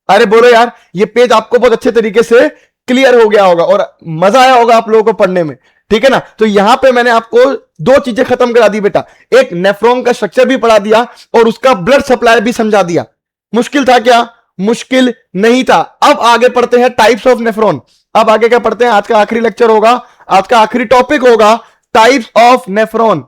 अरे बोलो यार, ये पेज आपको बहुत अच्छे तरीके से क्लियर हो गया होगा और मजा आया होगा आप लोगों को पढ़ने में, ठीक है ना। तो यहां पे मैंने आपको दो चीजें खत्म करा दी बेटा, एक नेफ्रॉन का स्ट्रक्चर भी पढ़ा दिया और उसका ब्लड सप्लाई भी समझा दिया। मुश्किल था क्या? मुश्किल नहीं था। अब आगे पढ़ते हैं टाइप्स ऑफ नेफ्रॉन। अब आगे क्या पढ़ते हैं? आज का आखिरी लेक्चर होगा, आज का आखिरी टॉपिक होगा टाइप्स ऑफ नेफ्रॉन।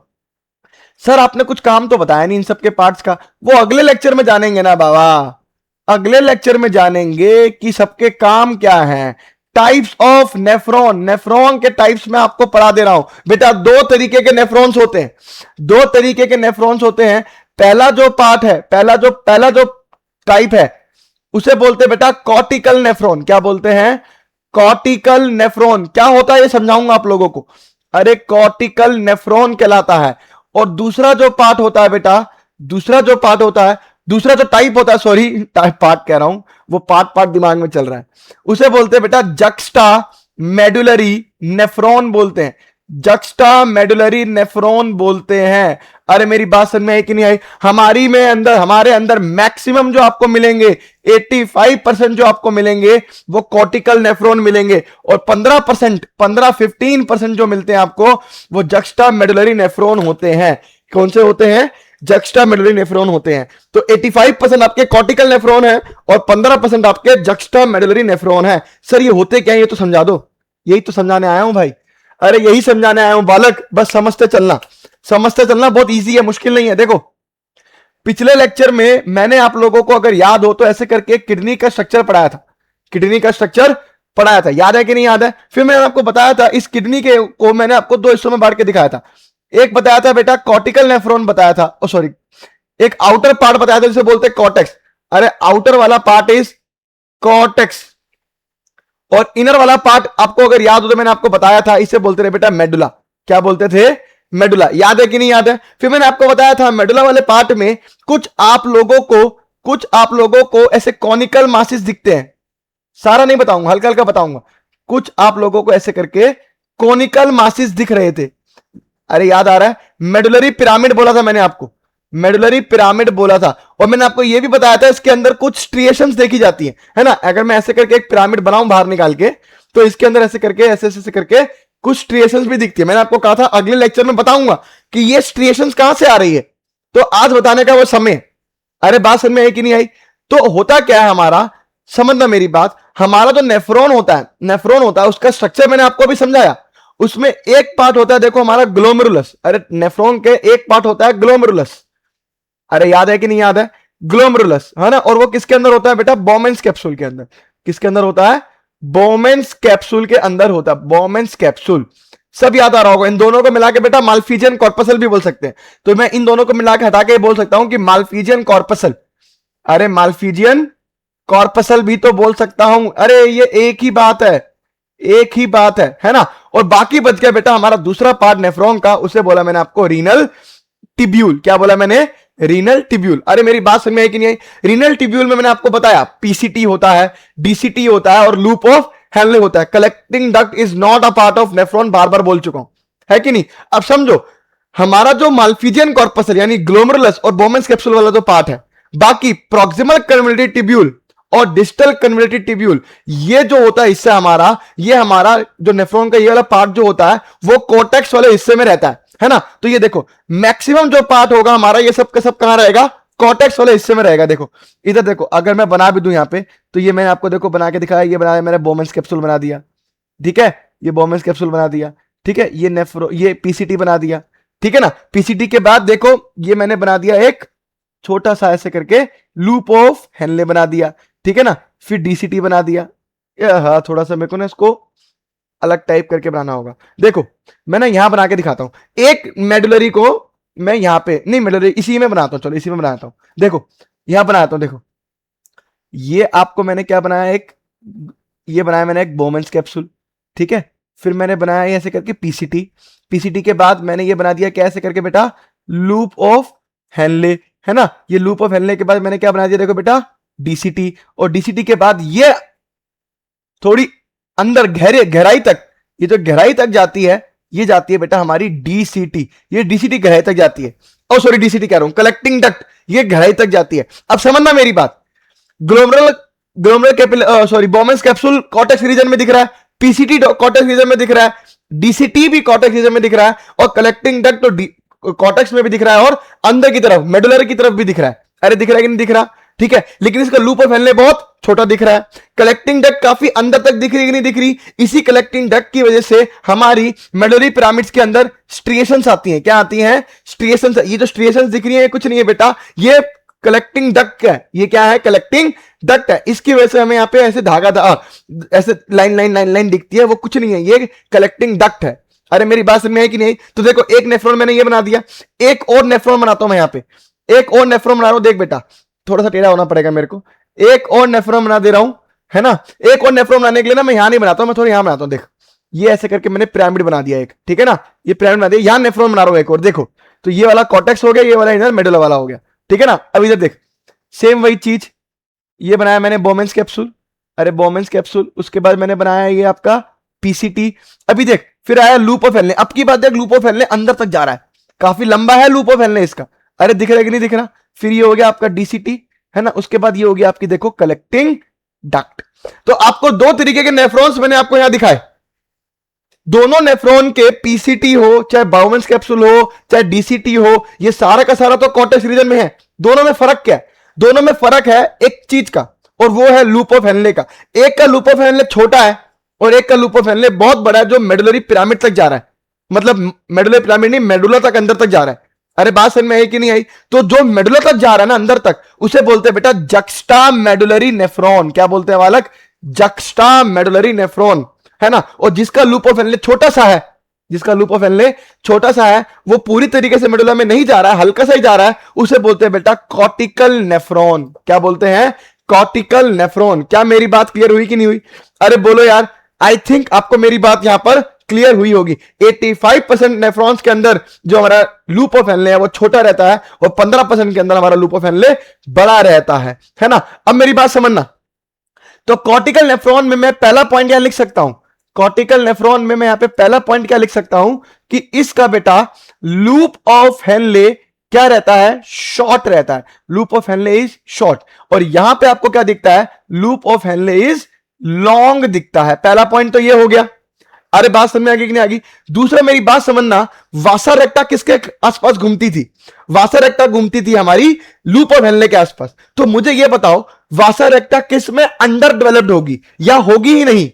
सर आपने कुछ काम तो बताया नहीं इन सबके पार्ट्स का, वो अगले लेक्चर में जानेंगे ना बाबा, अगले लेक्चर में जानेंगे कि सबके काम क्या है। टाइप्स ऑफ नेफ्रॉन, नेफ्रॉन के टाइप्स में आपको पढ़ा दे रहा हूं बेटा। दो तरीके के नेफ्रॉन्स होते हैं, दो तरीके के नेफ्रॉन्स होते हैं। पहला जो पार्ट है, पहला जो टाइप है उसे बोलते हैं बेटा कॉर्टिकल नेफ्रॉन। क्या बोलते हैं? Cortical nephron. क्या होता है ये समझाऊंगा आप लोगों को। अरे कॉर्टिकल नेफ्रॉन कहलाता है। और दूसरा जो पार्ट होता है बेटा, दूसरा जो पार्ट होता है, दूसरा जो टाइप होता है, सॉरी टाइप पार्ट कह रहा हूं, वो पार्ट दिमाग में चल रहा है, उसे बोलते हैं बेटा जक्स्टा मेडुलरी नेफ्रॉन बोलते हैं। जक्स्टा मेडुलरी नेफ्रॉन बोलते हैं। अरे मेरी बात समझ में आई कि नहीं आई? हमारे अंदर मैक्सिमम जो आपको मिलेंगे 85% जो आपको मिलेंगे वो कॉर्टिकल नेफ्रॉन मिलेंगे, और 15% जो मिलते हैं आपको वो जक्स्टा मेडुलरी नेफ्रॉन होते हैं। कौन से होते हैं? जक्स्टा मेडुलरी नेफ्रॉन होते हैं। तो 85% आपके कॉर्टिकल नेफ्रॉन है और 15% आपके जक्स्टा मेडुलरी नेफ्रॉन है। सर ये होते क्या है ये तो समझा दो। यही तो समझाने आया हूं भाई, अरे यही समझाने आया हूं बालक, बस समझते चलना, समझते चलना, बहुत इजी है, मुश्किल नहीं है। देखो पिछले लेक्चर में मैंने आप लोगों को अगर याद हो तो ऐसे करके किडनी का स्ट्रक्चर पढ़ाया था, किडनी का स्ट्रक्चर पढ़ाया था, याद है कि नहीं याद है? फिर मैंने आपको बताया था इस किडनी के को मैंने आपको दो हिस्सों में बांट के दिखाया था। एक बताया था बेटा कॉर्टिकल नेफ्रॉन बताया था, ओ सॉरी एक आउटर पार्ट बताया था जिसे बोलते हैं कॉर्टेक्स। अरे आउटर वाला पार्ट इज कॉर्टेक्स और इनर वाला पार्ट आपको अगर याद हो तो मैंने आपको बताया था इसे बोलते थे बेटा मेडुला। क्या बोलते थे? मेडुला। याद है कि नहीं याद है? फिर मैंने आपको बताया था मेडुला वाले पार्ट में कुछ आप लोगों को ऐसे कॉनिकल मासिस दिखते हैं। सारा नहीं बताऊंगा, हल्का हल्का बताऊंगा। कुछ आप लोगों को ऐसे करके कॉनिकल मासिस दिख रहे थे। अरे याद आ रहा है? मेडुलरी पिरामिड बोला था मैंने आपको, मेडुलरी पिरामिड बोला था। और मैंने आपको यह भी बताया था इसके अंदर कुछ स्ट्रिएशंस देखी जाती हैं, है ना। अगर मैं ऐसे करके एक पिरामिड बनाऊं बाहर निकाल के, तो इसके अंदर ऐसे करके ऐसे करके कुछ स्ट्रिएशंस भी दिखती है। मैंने आपको कहा था अगले लेक्चर में बताऊंगा कि ये स्ट्रिएशंस कहां से आ रही है, तो आज बताने का वो समय। अरे बात समझ में आई कि नहीं आई? तो होता क्या है हमारा, समझना मेरी बात, हमारा जो नेफ्रॉन होता है उसका स्ट्रक्चर मैंने आपको अभी समझाया। उसमें एक पार्ट होता है, देखो हमारा ग्लोमेरुलस। अरे नेफ्रॉन के एक पार्ट होता है ग्लोमेरुलस। अरे याद है कि नहीं याद है? ग्लोमेरुलस है ना। और वो किसके अंदर होता है बेटा? बोमेन्स कैप्सूल के अंदर। किसके अंदर होता है? बोमेन्स कैप्सूल के अंदर होता है। बोमेन्स कैप्सूल सब याद आ रहा होगा। इन दोनों को मिला के बेटा माल्फिजियन कॉर्पसल भी बोल सकते हैं। तो मैं इन दोनों को मिला के हटा के बोल सकता हूं कि माल्फिजियन कॉर्पसल। अरे माल्फिजियन कॉर्पसल भी तो बोल सकता हूं। अरे ये एक ही बात है, एक ही बात है ना। और बाकी बच गया बेटा हमारा दूसरा पार्ट नेफ्रॉन का, उसे बोला मैंने आपको रीनल टिब्यूल। क्या बोला मैंने? Renal tubule. अरे मेरी बात समझ में आई कि नहीं आई? रीनल टिब्यूल में मैंने आपको बताया पीसीटी होता है, डीसीटी होता है और लूप ऑफ हेनले होता है। Collecting duct is not a part of nephron, बार बार बोल चुका हूं, है कि नहीं? अब समझो हमारा जो माल्फिजियन कॉर्पसल यानी ग्लोमेरुलस और बोमेन्स कैप्सूल वाला जो पार्ट है, बाकी प्रॉक्सिमल कन्वोल्यूटेड टिब्यूल और डिस्टल कन्वोल्यूटेड टिब्यूल, ये जो होता है हिस्सा हमारा, ये हमारा जो नेफ्रॉन का ये वाला पार्ट जो होता है वो कोर्टेक्स वाले हिस्से में रहता है ना। तो ये देखो मैक्सिमम जो पार्ट होगा हमारा ये सब का सब कहां रहेगा? कॉर्टेक्स वाले हिस्से में रहेगा। देखो इधर देखो, अगर मैं बना भी दूं यहां पे, तो ये मैंने आपको देखो बना के दिखाया, ये बनाया मैंने बोमेन्स कैप्सूल बना दिया, ठीक है। ये बोमेन्स कैप्सूल बना दिया, ठीक है। ये पीसीटी बना दिया, ठीक है ना। पीसीटी के बाद देखो ये मैंने बना दिया एक छोटा सा ऐसे करके लूप ऑफ हेनले बना दिया, ठीक है ना। फिर डीसीटी बना दिया। हाँ थोड़ा सा मेरे को ना इसको अलग टाइप करके बनाना होगा। देखो मैं ना यहां बना के दिखाता हूं। एक मेडुलरी को मैं यहां पे नहीं, मेडुलरी इसी में बनाता हूं, चलो इसी में बनाता हूं। देखो यहां बनाता हूं, देखो ये आपको मैंने क्या बनाया, एक ये बनाया मैंने एक बोमेन्स कैप्सूल, ठीक है। फिर मैंने बनाया ऐसे करके पीसीटी। पीसीटी के बाद मैंने ये बना दिया क्या ऐसे करके बेटा? लूप ऑफ हेनले, है ना। ये लूप ऑफ हेनले के बाद मैंने क्या बना दिया? देखो बेटा डीसीटी। और डीसीटी के बाद ये थोड़ी अंदर गहराई तक, ये जो गहराई तक जाती है ये जाती है बेटा हमारी डीसीटी। ये डीसीटी गहराई तक जाती है। ओ सॉरी डीसीटी कह रहा हूं, कलेक्टिंग डक्ट, ये गहराई तक जाती है। अब समझना मेरी बात, बोमेन्स कैप्सूल कॉर्टेक्स रीजन में दिख रहा है, पीसीटी कॉर्टेक्स रीजन में दिख रहा है, डीसीटी भी कॉर्टेक्स रीजन में दिख रहा है, और कलेक्टिंग डक्ट तो कॉर्टेक्स में भी दिख रहा है और अंदर की तरफ मेडुलर की तरफ भी दिख रहा है। अरे दिख रहा है कि नहीं दिख रहा? ठीक है, लेकिन इसका लूप ऑफ हेनले बहुत छोटा दिख रहा है। कलेक्टिंग डक्ट काफी अंदर तक दिख रही है कि नहीं दिख रही? इसी कलेक्टिंग डक्ट की वजह से हमारी मेडुलरी पिरामिड्स के अंदर स्ट्रिएशंस आती हैं। क्या आती हैं? स्ट्रिएशंस। ये जो स्ट्रिएशंस दिख रही है कुछ नहीं है बेटा, ये कलेक्टिंग डक्ट है। ये क्या है? कलेक्टिंग डक्ट है। इसकी वजह से हमें यहाँ पे ऐसे ऐसे लाइन लाइन लाइन लाइन दिखती है, वो कुछ नहीं है, ये कलेक्टिंग डक्ट है। अरे मेरी बात समझ में है कि नहीं? तो देखो एक नेफ्रॉन मैंने ये बना दिया, एक और नेफ्रॉन बनाता हूं मैं यहाँ पे, एक और नेफ्रॉन बना रहा हूं। देख बेटा थोड़ा सा टेढ़ा होना पड़ेगा मेरे को, एक और नेफ्रॉन बना दे रहा हूं, है ना। एक और नेफ्रॉन बनाने के लिए ना मैं यहां नहीं बनाता हूं, मैं थोड़ा यहां बनाता हूं। देख ये ऐसे करके मैंने पिरामिड बना दिया एक, ठीक है ना। ये पिरामिड बना दिया, यहां नेफ्रॉन बना रहा हूं एक और। देखो तो ये वाला कॉर्टेक्स हो गया, ये वाला इधर मेडुला वाला हो गया, ठीक है ना। अब इधर देख सेम वही चीज, ये बनाया मैंने बोमेन्स कैप्सूल। अरे बोमेन्स कैप्सूल, उसके बाद मैंने बनाया ये आपका पीसीटी। अभी देख फिर आया लूप ऑफ हेनले। अब की बात देख, लूप ऑफ हेनले अंदर तक जा रहा है, काफी लंबा है लूप ऑफ हेनले इसका। अरे दिख रहा है कि नहीं दिख रहा? फिर ये हो गया आपका डीसीटी, है ना। उसके बाद ये हो गया आपकी देखो कलेक्टिंग डक्ट। तो आपको दो तरीके के नेफ्रॉन्स मैंने आपको यहां दिखाए। दोनों नेफ्रॉन के पीसीटी हो, चाहे बोमेन्स कैप्सूल हो, चाहे डीसीटी हो, ये सारा का सारा तो कॉर्टेक्स रीजन में है। दोनों में फर्क क्या है? दोनों में फर्क है एक चीज का, और वो है लूप ऑफ हेनले का। एक का लूप ऑफ हेनले छोटा है और एक का लूप ऑफ हेनले बहुत बड़ा है, जो मेडुलरी पिरामिड तक जा रहा है। मतलब मेडुलरी पिरामिड नहीं, मेडुला तक अंदर तक जा रहा है। अरे बात समझ में आई कि नहीं आई? तो जो मेडुला तक जा रहा है ना अंदर तक, उसे बोलते हैं बेटा जक्स्टा मेडुलरी नेफ्रॉन। क्या बोलते हैं बालक? जक्स्टा मेडुलरी नेफ्रॉन, है ना। और जिसका लूप ऑफ हेनले छोटा सा है, जिसका लूप ऑफ हेनले छोटा सा है, वो पूरी तरीके से मेडुला में नहीं जा रहा है, हल्का सा ही जा रहा है, उसे बोलते हैं बेटा कॉर्टिकल नेफ्रॉन। क्या बोलते हैं? Cortical nephron. क्या मेरी बात क्लियर हुई कि नहीं हुई? अरे बोलो यार, आई थिंक आपको मेरी बात यहां पर क्लियर हुई होगी। 85% नेफ्रॉन्स के अंदर जो हमारा लूप ऑफ हेनले है वो छोटा रहता है, और 15% के अंदर हमारा लूप ऑफ हेनले बड़ा रहता है ना। अब मेरी बात समझना, तो कॉर्टिकल नेफ्रॉन में मैं पहला पॉइंट क्या लिख सकता हूं? कॉर्टिकल नेफ्रॉन में मैं यहां पे पहला पॉइंट क्या लिख सकता हूं कि इसका बेटा लूप ऑफ हेनले क्या रहता है? शॉर्ट रहता है। Loop of Henle is short. और यहां पे आपको क्या दिखता है? Loop of Henle is long दिखता है। पहला पॉइंट तो ये हो गया। अरे बात समझ में आ गई कि नहीं आ गई? दूसरा मेरी बात समझना, वासा रेक्टा किसके आसपास घूमती थी? वासा रेक्टा घूमती थी हमारी लूप ऑफ हेनले के आसपास। तो मुझे यह बताओ वासा रेक्टा किस में अंडर डेवलप्ड होगी या होगी ही नहीं?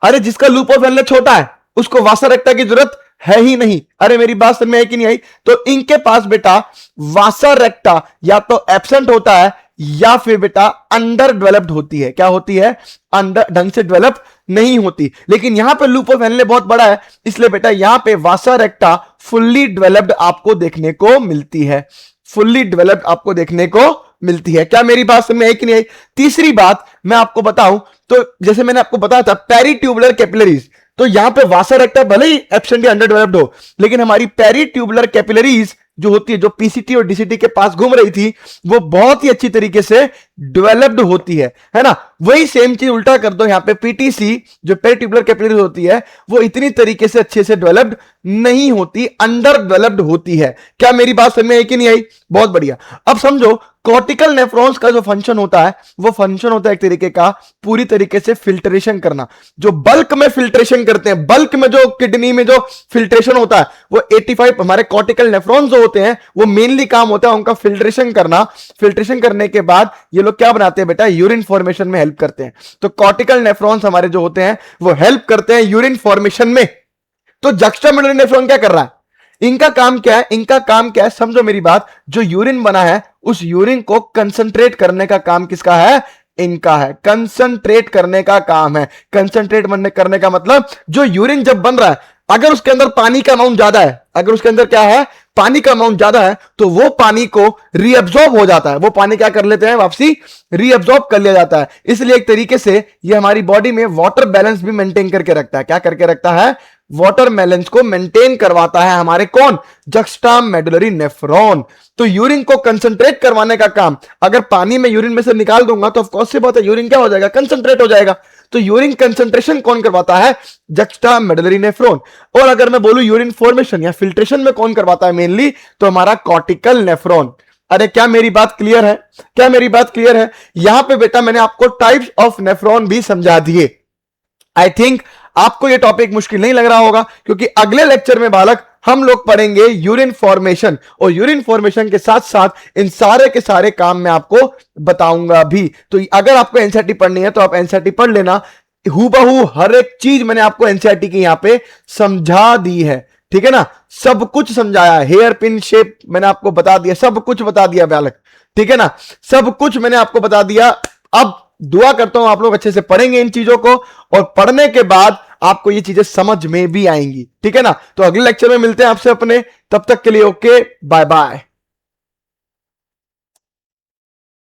अरे जिसका लूप ऑफ हेनले छोटा है उसको वासा रेक्टा की जरूरत है ही नहीं। अरे मेरी बात समझ में आई कि नहीं आई? तो इनके पास बेटा वासा रेक्टा या तो एब्सेंट होता है या फिर बेटा अंडर डेवलप्ड होती है। क्या होती है? अंडर, ढंग से डेवलप नहीं होती। लेकिन यहां पे लूप ऑफ हेनले बहुत बड़ा है, इसलिए बेटा यहां पे वासा रेक्टा फुल्ली डेवलप्ड आपको देखने को मिलती है। फुल्ली डेवलप्ड आपको देखने को मिलती है। क्या मेरी बात समझ में आई कि नहीं आई? तीसरी बात मैं आपको बताऊं तो जैसे मैंने आपको बताया था पेरीट्यूबुलर कैपिलरीज, तो यहां पे वासा रेक्टा भले ही एब्सेंट या अंडर डेवलप्ड हो, लेकिन हमारी पेरीट्यूबुलर कैपिलरीज जो होती है, जो पीसीटी और डीसीटी के पास घूम रही थी, वो बहुत ही अच्छी तरीके से डेवलप्ड होती है ना। वही सेम चीज उल्टा कर दो, यहां पे पीटीसी जो पेरीट्यूबुलर कैपिलरीज होती है वो इतनी तरीके से अच्छे से डेवलप्ड नहीं होती, अंडर डेवलप्ड होती है। क्या मेरी बात समझ में आई कि नहीं आई? बहुत बढ़िया। अब समझो कॉर्टिकल नेफ्रॉन्स का जो फंक्शन होता है वो फंक्शन होता है एक तरीके का पूरी तरीके से फिल्ट्रेशन करना। जो बल्क में फिल्ट्रेशन करते हैं, बल्क में जो किडनी में जो फिल्ट्रेशन होता है वो 85 हमारे कॉर्टिकल नेफ्रॉन्स जो होते हैं वो मेनली काम होता है उनका फिल्ट्रेशन करना। फिल्ट्रेशन करने के बाद ये लोग क्या बनाते हैं बेटा? यूरिन फॉर्मेशन में हेल्प करते हैं। तो कॉर्टिकल नेफ्रॉन्स हमारे जो होते हैं वो हेल्प करते हैं यूरिन फॉर्मेशन में। तो जक्स्टामेडुलरी नेफ्रॉन क्या कर रहा है? इनका काम क्या है? इनका काम क्या है समझो मेरी बात। जो यूरिन बना है उस यूरिन को कंसंट्रेट करने का काम किसका है? इनका है। कंसंट्रेट करने का काम है। कंसंट्रेट करने का मतलब जो यूरिन जब बन रहा है, अगर उसके अंदर पानी का अमाउंट ज्यादा है, अगर उसके अंदर क्या है? पानी का अमाउंट ज्यादा है, तो वो पानी को रीअब्सॉर्ब हो जाता है। वो पानी क्या कर लेते हैं? वापसी रीअब्सॉर्ब कर लिया जाता है। इसलिए एक तरीके से ये हमारी बॉडी में वाटर बैलेंस भी मेंटेन करके रखता है। क्या करके रखता है? वाटर बैलेंस को मेंटेन करवाता है हमारे कौन? जक्स्टामेडुलरी नेफ्रॉन। तो यूरिन को कंसंट्रेट करवाने का काम, अगर पानी में यूरिन में से निकाल दूंगा तो ऑफ कोर्स से बात है यूरिन क्या हो जाएगा? कंसंट्रेट हो जाएगा। तो यूरिन कंसंट्रेशन कौन करवाता है? जक्स्टामेडुलरी नेफ्रॉन। और अगर मैं बोलूं यूरिन फॉर्मेशन या फिल्ट्रेशन में कौन करवाता है मेनली, तो हमारा कॉर्टिकल नेफ्रॉन। अरे क्या मेरी बात क्लियर है? क्या मेरी बात क्लियर है? यहां पे बेटा मैंने आपको टाइप्स ऑफ नेफ्रॉन भी समझा दिए। आई थिंक आपको यह टॉपिक मुश्किल नहीं लग रहा होगा, क्योंकि अगले लेक्चर में बालक हम लोग पढ़ेंगे यूरिन फॉर्मेशन, और यूरिन फॉर्मेशन के साथ साथ इन सारे के सारे काम मैं आपको बताऊंगा भी। तो अगर आपको एनसीईआरटी पढ़नी है तो आप एनसीईआरटी पढ़ लेना। हूबहू हर एक चीज मैंने आपको एनसीईआरटी की यहां पे समझा दी है, ठीक है ना। सब कुछ समझाया है, हेयर पिन शेप मैंने आपको बता दिया, सब कुछ बता दिया बालक, ठीक है ना। सब कुछ मैंने आपको बता दिया। अब दुआ करता हूं आप लोग अच्छे से पढ़ेंगे इन चीजों को, और पढ़ने के बाद आपको ये चीजें समझ में भी आएंगी, ठीक है ना। तो अगले लेक्चर में मिलते हैं आपसे अपने, तब तक के लिए ओके, बाय बाय।